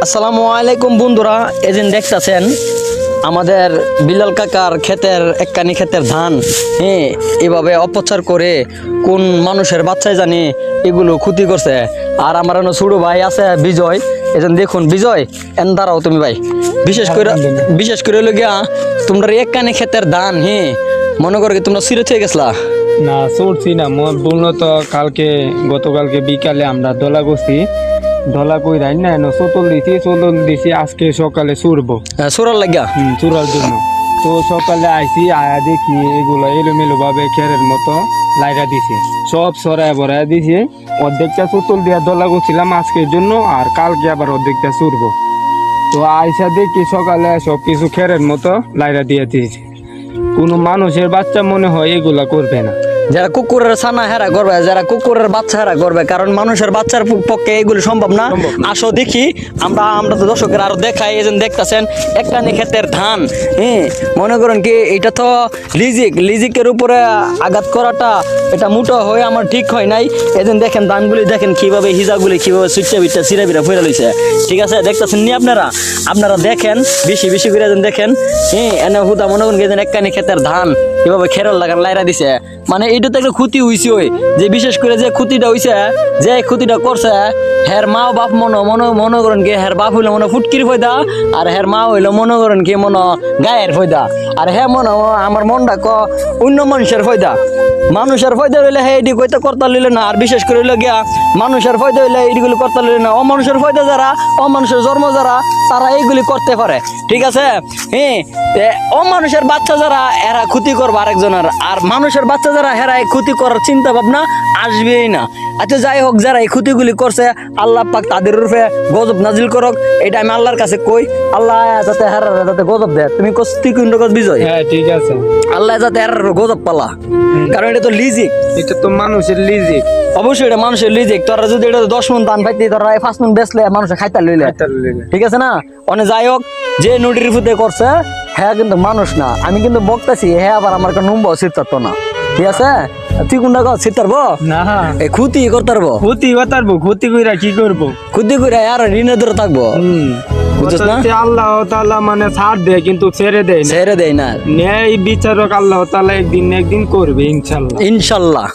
আসসালামু আলাইকুম বন্ধুরা, এদিন দেখতেছেন আমাদের বিলাল কাকার ক্ষেতের একখানি ক্ষেতের ধান এভাবে অপচার করে কোন মানুষের বাচ্চায় জানি এগুলো ক্ষতি করছে। আর আমার ছোট ভাই আছে বিজয়, এজন দেখুন বিজয় এন দাঁড়াও তুমি ভাই, বিশেষ করে লগিয়া তোমরা একখানি ক্ষেতের ধান মনে করো কি তোমরা সিরে থেকে গেছলা না চড়ছি না মোর বললো তো গতকালকে বিকালে আমরা দলা করছি, দলা কই রাই না চতল দিছি আজকে সকালে চুরবো সুরার লাগিয়া চুরার জন্য। তো সকালে আইছি আয়া দেখি এগুলো এলোমেলো ভাবে খেরের মতো লাইরা দিছে, সব সরায় বরায় দিছে। অর্ধেকটা চতল দিয়া দলা করছিলাম আজকের জন্য, আর কালকে আবার অর্ধেকটা চুরবো। তো আইসা দেখি সকালে সবকিছু খেরের মতো লাইরা দিয়ে দিয়েছে। কোনো মানুষের বাচ্চা মনে হয় এগুলা করবে না। যারা কুকুরের ছানা হেরা করবে, যারা কুকুরের বাচ্চা হেরা করবে, কারণ মানুষের বাচ্চার পক্ষে এগুলি সম্ভব না। আসো দেখি আমরা তো দর্শকের আরো দেখাই, এজন দেখতেছেন একখানি ক্ষেতের ধান। মনে করেন কি এটা তো লিজিকের উপরে আঘাত করাটা এটা মোটা হয়ে আমার ঠিক হয় নাই। এজন দেখেন ধানগুলি দেখেন কিভাবে হিজাগুলি কিভাবে সুইচা বিটা চিরা বিরা ফেরা লইছে। ঠিক আছে, দেখতেছেন নি আপনারা দেখেন বেশি করে এজন দেখেন। এনে হুদা মনে করেন এজন একখানি ক্ষেতের ধান কিভাবে খেরল লাগান লাইরা দিছে। মানে এটা তো একটা ক্ষতি হয়েছে, ওই যে বিশেষ করে যে ক্ষতিটা হয়েছে, যে ক্ষতিটা করছে হের মা বাপ মনে করেন কি হের বাপ হইলো মনে ফুটকির ফয়দা, আর হের মা হইলো মনে করেন কি গায়ের ফয়দা, আর হ্যাঁ আমার মনটা অন্য মানুষের ফয়দা। মানুষের ফয়দা হইলে হ্যাঁ এটি কইতে করতে লইলে না, আর বিশেষ করে হইলে গিয়া মানুষের ফয়দা হইলে এইগুলি করতে লইলে না। অমানুষের ফয়দা যারা, অমানুষের জন্ম যারা, তারা এইগুলি করতে পারে। ঠিক আছে, অমানুষের বাচ্চা যারা এরা ক্ষতি করবে আরেকজনের, আর মানুষের বাচ্চা যারা হেরা এই ক্ষতি করার চিন্তা ভাবনা আসবেই না। আচ্ছা যাই হোক, যারা এই ক্ষতিগুলি করছে আল্লাহ পাক তাদের রূপে গজব নাজিল করক, এটা আমি আল্লাহর কাছে কই। আল্লাহ যাতে হেরা যাতে গজব দেয়। তুমি বিজয়, হ্যাঁ ঠিক আছে, আল্লাহ যাতে হেরার গজব পালা, কারণ এটা তো লিজিক, এটা তো মানুষের লিজিক। অবশ্যই এটা মানুষের লিজিক। তোরা যদি এটা 10 মণ ধান পাইতি, তোরা 5 মণ বেচলে মানুষের খাইতে লইলে, ঠিক আছে না? অনেক যাই হোক, যে নুটির ফুতে করছে হ্যাঁ কিন্তু মানুষ না। আমি কিন্তু বকতেছি হ্যাঁ, আবার আমার নম্বর সিরতারতো না। ঠিক আছে, তুই কোনটা কর সিরতারবো না, এই ক্ষতি করতে পারবো, ক্ষতি কইরা কি করবো? ক্ষতি করে আর ঋণে ধরে থাকবো। বুঝছিস না? আল্লাহ তাআলা মানে ছাড় দেয় কিন্তু ছেড়ে দেয় না। ছেড়ে দেয় না। ন্যায় বিচারক আল্লাহ তাআলা একদিন করবে ইনশাল্লাহ।